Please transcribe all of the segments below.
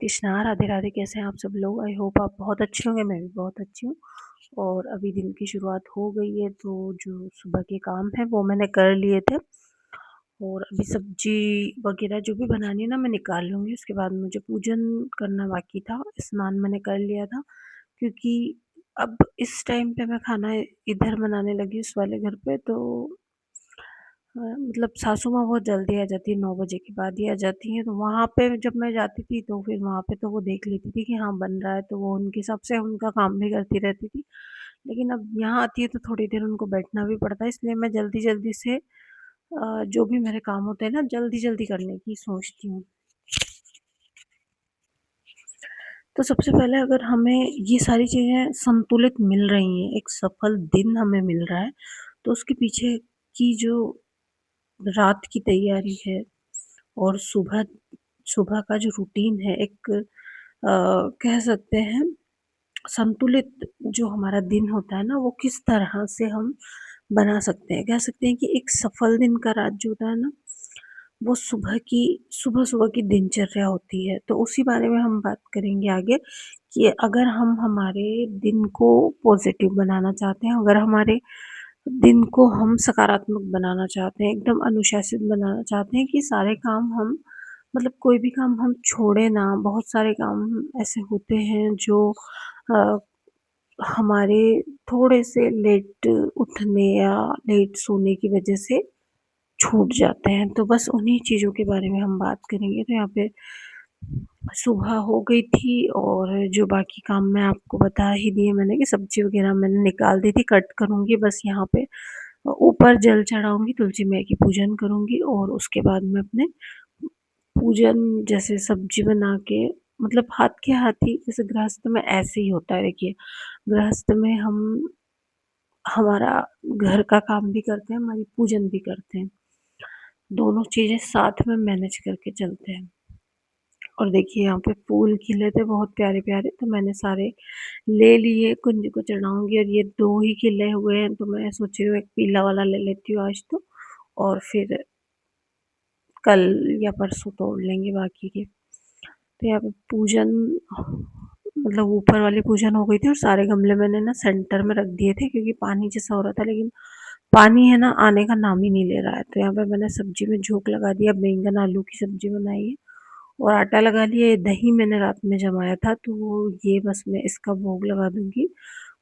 कृष्णा, राधे राधे। कैसे हैं आप सब लोग? आई होप आप बहुत अच्छे होंगे। मैं भी बहुत अच्छी हूँ। और अभी दिन की शुरुआत हो गई है, तो जो सुबह के काम है वो मैंने कर लिए थे। और अभी सब्जी वगैरह जो भी बनानी है ना, मैं निकाल लूँगी। उसके बाद मुझे पूजन करना बाकी था। स्नान मैंने कर लिया था, क्योंकि अब इस टाइम पे मैं खाना इधर बनाने लगी उस वाले घर पे। तो मतलब सासू माँ बहुत जल्दी आ जाती है, 9 बजे के बाद ही आ जाती हैं। तो वहाँ पे जब मैं जाती थी तो फिर वहाँ पे तो वो देख लेती थी कि हाँ बन रहा है, तो वो उनके हिसाब से उनका काम भी करती रहती थी। लेकिन अब यहाँ आती है तो थोड़ी देर उनको बैठना भी पड़ता है, इसलिए मैं जल्दी जल्दी से जो भी मेरे काम होते हैं ना, जल्दी जल्दी करने की सोचती हूँ। तो सबसे पहले अगर हमें ये सारी चीज़ें संतुलित मिल रही हैं, एक सफल दिन हमें मिल रहा है, तो उसके पीछे की जो रात की तैयारी है और सुबह सुबह का जो रूटीन है, एक कह सकते हैं संतुलित जो हमारा दिन होता है ना, वो किस तरह से हम बना सकते हैं। कह सकते हैं कि एक सफल दिन का राज जो होता है ना, वो सुबह-सुबह की दिनचर्या होती है। तो उसी बारे में हम बात करेंगे आगे, कि अगर हम हमारे दिन को पॉज़िटिव बनाना चाहते हैं, अगर हमारे दिन को हम सकारात्मक बनाना चाहते हैं, एकदम अनुशासित बनाना चाहते हैं कि सारे काम हम मतलब कोई भी काम हम छोड़े ना। बहुत सारे काम ऐसे होते हैं जो अ, हमारे थोड़े से लेट उठने या लेट सोने की वजह से छूट जाते हैं। तो बस उन्हीं चीज़ों के बारे में हम बात करेंगे। तो यहाँ पे सुबह हो गई थी, और जो बाकी काम मैं आपको बता ही दिए मैंने, कि सब्ज़ी वग़ैरह मैंने निकाल दी थी, कट करूँगी बस यहाँ पे। ऊपर जल चढ़ाऊँगी, तुलसी मैया की पूजन करूँगी, और उसके बाद मैं अपने पूजन जैसे सब्ज़ी बना के, मतलब हाथ के हाथ ही, जैसे गृहस्थ में ऐसे ही होता है देखिए। गृहस्थ में हम हमारा घर का काम भी करते हैं, हमारी पूजन भी करते हैं। दोनों चीज़ें साथ में मैनेज करके चलते हैं। और देखिए यहाँ पे फूल खिले थे बहुत प्यारे-प्यारे, तो मैंने सारे ले लिए, कुंज को चढ़ाऊँगी। और ये 2 ही खिले हुए हैं, तो मैं सोच रही हूँ एक पीला वाला ले लेती हूँ आज तो, और फिर कल या परसों तोड़ लेंगे बाकी के। तो यहाँ पे पूजन, मतलब ऊपर वाली पूजन हो गई थी, और सारे गमले मैंने ना सेंटर में रख दिए थे, क्योंकि पानी जैसा हो रहा था, लेकिन पानी है ना आने का नाम ही नहीं ले रहा है। तो यहाँ पे मैंने सब्जी में झोंक लगा दिया, बैंगन आलू की सब्जी बनाई है, और आटा लगा लिया। ये दही मैंने रात में जमाया था, तो ये बस मैं इसका भोग लगा दूंगी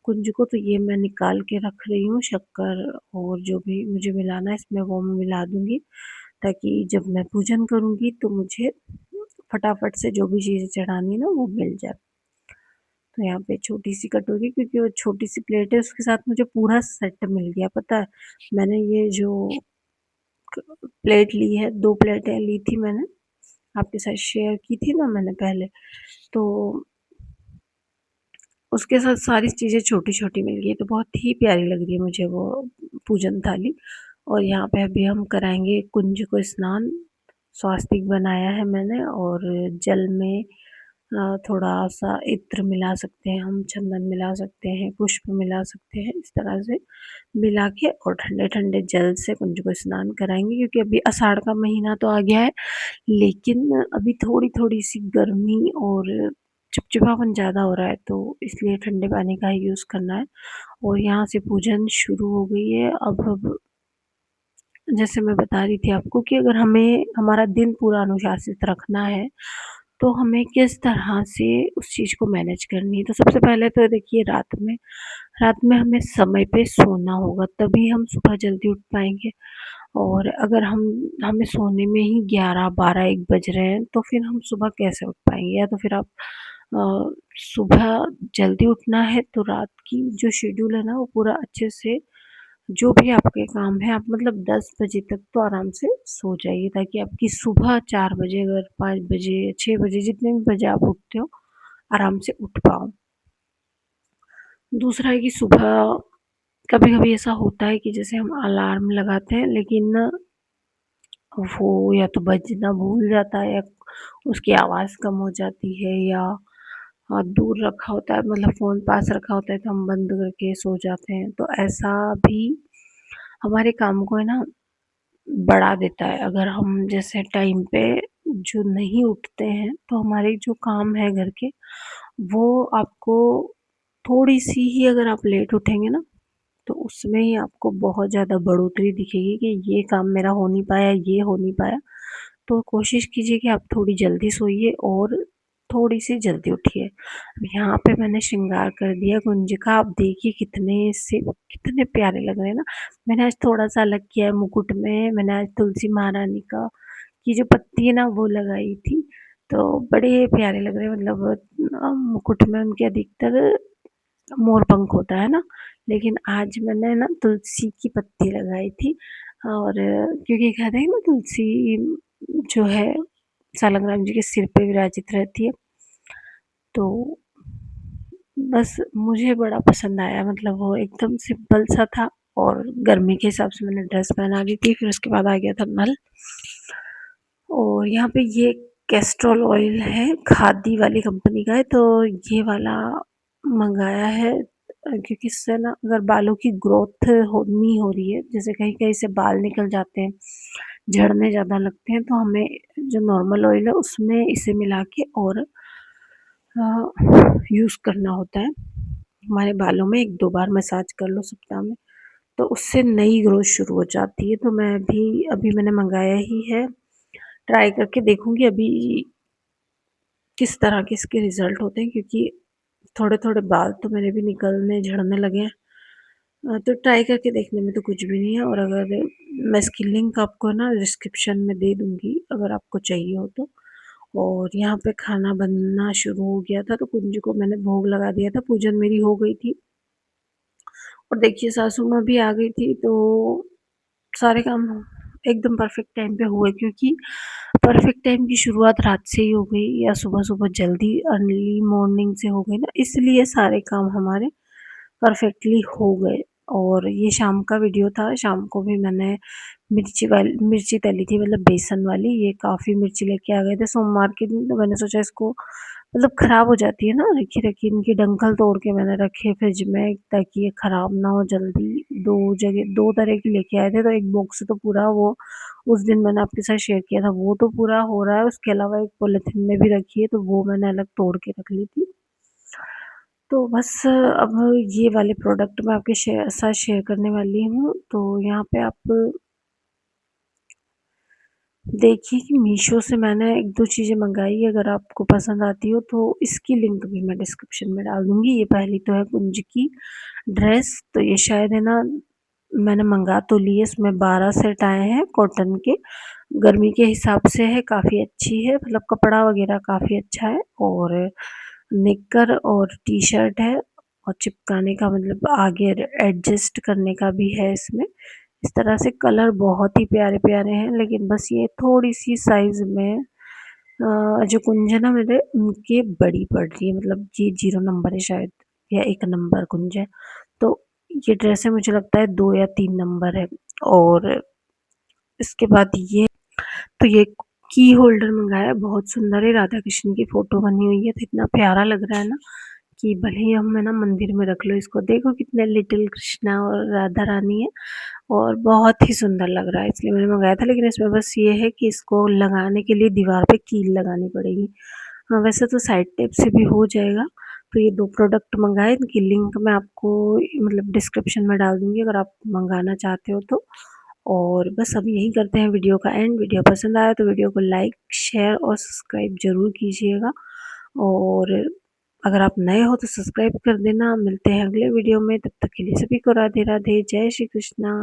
कुंज को। तो ये मैं निकाल के रख रही हूँ, शक्कर और जो भी मुझे मिलाना है इसमें वो मैं मिला दूंगी, ताकि जब मैं पूजन करूंगी तो मुझे फटाफट से जो भी चीज़ें चढ़ानी है ना वो मिल जाए। तो यहाँ पे छोटी सी कटोरी, क्योंकि वो छोटी सी प्लेट है, उसके साथ मुझे पूरा सेट मिल गया। पता है, मैंने ये जो प्लेट ली है, 2 प्लेटें ली थी मैंने, आपके साथ शेयर की थी ना मैंने पहले। तो उसके साथ सारी चीज़ें छोटी-छोटी मिल गई, तो बहुत ही प्यारी लग रही है मुझे वो पूजन थाली। और यहाँ पे अभी हम कराएँगे कुंज को स्नान। स्वास्तिक बनाया है मैंने, और जल में थोड़ा-सा इत्र मिला सकते हैं हम, चंदन मिला सकते हैं, पुष्प मिला सकते हैं। इस तरह से मिला के और ठंडे-ठंडे जल से कुंज को स्नान कराएँगे, क्योंकि अभी आषाढ़ का महीना तो आ गया है, लेकिन अभी थोड़ी-थोड़ी सी गर्मी और चिपचिपापन ज़्यादा हो रहा है, तो इसलिए ठंडे पानी का ही यूज़ करना है। और यहाँ से पूजन शुरू हो गई है। अब जैसे मैं बता रही थी आपको, कि अगर हमें हमारा दिन पूरा अनुशासित रखना है, तो हमें किस तरह से उस चीज़ को मैनेज करनी है। तो सबसे पहले तो देखिए, रात में हमें समय पे सोना होगा, तभी हम सुबह जल्दी उठ पाएँगे। और अगर हमें सोने में ही 11, 12, 1 बज रहे हैं, तो फिर हम सुबह कैसे उठ पाएँगे? या तो फिर आप सुबह जल्दी उठना है, तो रात की जो शेड्यूल है ना, वो पूरा अच्छे से, जो भी आपके काम है, आप मतलब 10 बजे तक तो आराम से सो जाइए, ताकि आपकी सुबह 4 बजे, अगर 5 बजे, 6 बजे, जितने भी बजे आप उठते हो, आराम से उठ पाओ। दूसरा है कि सुबह कभी-कभी ऐसा होता है कि जैसे हम अलार्म लगाते हैं, लेकिन ना वो या तो बजना भूल जाता है, या उसकी आवाज़ कम हो जाती है, या दूर रखा होता है, मतलब फ़ोन पास रखा होता है, तो हम बंद करके सो जाते हैं। तो ऐसा भी हमारे काम को है ना बढ़ा देता है। अगर हम जैसे टाइम पे जो नहीं उठते हैं, तो हमारे जो काम है घर के, वो आपको थोड़ी-सी ही अगर आप लेट उठेंगे ना, तो उसमें ही आपको बहुत ज़्यादा बढ़ोतरी दिखेगी कि ये काम मेरा हो नहीं पाया, ये हो नहीं पाया। तो कोशिश कीजिए कि आप थोड़ी जल्दी सोइए और थोड़ी-सी जल्दी उठिए। अब यहाँ पे मैंने श्रृंगार कर दिया कुंज का, आप देखिए कितने प्यारे लग रहे हैं ना। मैंने आज थोड़ा-सा अलग किया है मुकुट में, मैंने आज तुलसी महारानी का की जो पत्ती है ना वो लगाई थी, तो बड़े प्यारे लग रहे हैं। मतलब मुकुट में उनके अधिकतर मोर पंख होता है ना, लेकिन आज मैंने ना तुलसी की पत्ती लगाई थी। और क्योंकि कहते हैं ना तुलसी जो है सालंग्राम जी के सिर पे विराजित रहती है, तो बस मुझे बड़ा पसंद आया। मतलब वो एकदम सिंपल सा था और गर्मी के हिसाब से मैंने ड्रेस पहना ली थी। फिर उसके बाद आ गया था नल। और यहाँ पे ये कैस्ट्रॉल ऑयल है, खादी वाली कंपनी का है, तो ये वाला मंगाया है क्योंकि इससे ना अगर बालों की ग्रोथ हो नहीं हो रही है, जैसे कहीं-कहीं से बाल निकल जाते हैं, झड़ने ज़्यादा लगते हैं, तो हमें जो नॉर्मल ऑयल है उसमें इसे मिला के और यूज़ करना होता है। हमारे बालों में 1-2 बार मसाज कर लो सप्ताह में, तो उससे नई ग्रोथ शुरू हो जाती है। तो मैं भी अभी मैंने मंगाया ही है, ट्राई करके देखूँगी अभी किस तरह के इसके रिज़ल्ट होते हैं, क्योंकि थोड़े-थोड़े बाल तो मेरे भी निकलने, झड़ने लगे हैं। तो ट्राई करके देखने में तो कुछ भी नहीं है। और अगर मैं इसकी लिंक आपको ना डिस्क्रिप्शन में दे दूँगी, अगर आपको चाहिए हो तो। और यहाँ पे खाना बनना शुरू हो गया था, तो कुंज को मैंने भोग लगा दिया था, पूजन मेरी हो गई थी। और देखिए सासू माँ भी आ गई थी, तो सारे काम एकदम परफेक्ट टाइम पे हुए, क्योंकि परफेक्ट टाइम की शुरुआत रात से ही हो गई या सुबह-सुबह जल्दी अर्ली मॉर्निंग से हो गई ना, इसलिए सारे काम हमारे परफेक्टली हो गए। और ये शाम का वीडियो था, शाम को भी मैंने मिर्ची तली थी, मतलब बेसन वाली। ये काफ़ी मिर्ची लेके आ गए थे सोमवार के दिन, तो मैंने सोचा इसको मतलब ख़राब हो जाती है ना रखी-रखी, इनके डंठल तोड़ के मैंने रखे फ्रिज में ताकि ये ख़राब ना हो जल्दी। 2 तरह की लेके आए थे, तो एक बॉक्स तो पूरा वो उस दिन मैंने आपके साथ शेयर किया था, वो तो पूरा हो रहा है, उसके अलावा एक पॉलीथीन में भी रखी है, तो वो मैंने अलग तोड़ के रख ली थी। तो बस अब ये वाले प्रोडक्ट मैं आपके साथ शेयर करने वाली हूँ। तो यहाँ पे आप देखिए कि मीशो से मैंने 1-2 चीज़ें मँगाई है, अगर आपको पसंद आती हो तो इसकी लिंक भी मैं डिस्क्रिप्शन में डाल दूँगी। ये पहली तो है कुंज की ड्रेस, तो ये शायद है ना मैंने मँगा तो ली है, इसमें 12 सेट आए हैं कॉटन के। गर्मी के हिसाब से है, काफ़ी अच्छी है, मतलब कपड़ा वग़ैरह काफ़ी अच्छा है। और निक्कर और टी-शर्ट है, और चिपकाने का मतलब आगे एडजस्ट करने का भी है इसमें। इस तरह से कलर बहुत ही प्यारे-प्यारे हैं, लेकिन बस ये थोड़ी-सी साइज़ में जो कुंज है ना मेरे उनके बड़ी पड़ रही है, मतलब ये 0 नंबर है शायद, या 1 नंबर कुंज है। तो ये ड्रेसें मुझे लगता है 2 या 3 नंबर है। और इसके बाद ये की होल्डर मँगाया, बहुत सुंदर है, राधा कृष्ण की फ़ोटो बनी हुई है, तो इतना प्यारा लग रहा है ना कि भले ही हम है ना मंदिर में रख लो इसको, देखो कितने लिटिल कृष्णा और राधा रानी है, और बहुत ही सुंदर लग रहा है, इसलिए मैंने मँगाया था। लेकिन इसमें बस ये है कि इसको लगाने के लिए दीवार पे कील लगानी पड़ेगी। हाँ, वैसे तो साइड टेप से भी हो जाएगा। तो ये 2 प्रोडक्ट मँगाए, इनकी लिंक मैं आपको मतलब डिस्क्रिप्शन में डाल दूँगी, अगर आप मँगाना चाहते हो तो। और बस अब यहीं करते हैं वीडियो का एंड। वीडियो पसंद आया तो वीडियो को लाइक, शेयर और सब्सक्राइब ज़रूर कीजिएगा। और अगर आप नए हो तो सब्सक्राइब कर देना। मिलते हैं अगले वीडियो में, तब तक के लिए सभी को राधे राधे, जय श्री कृष्णा।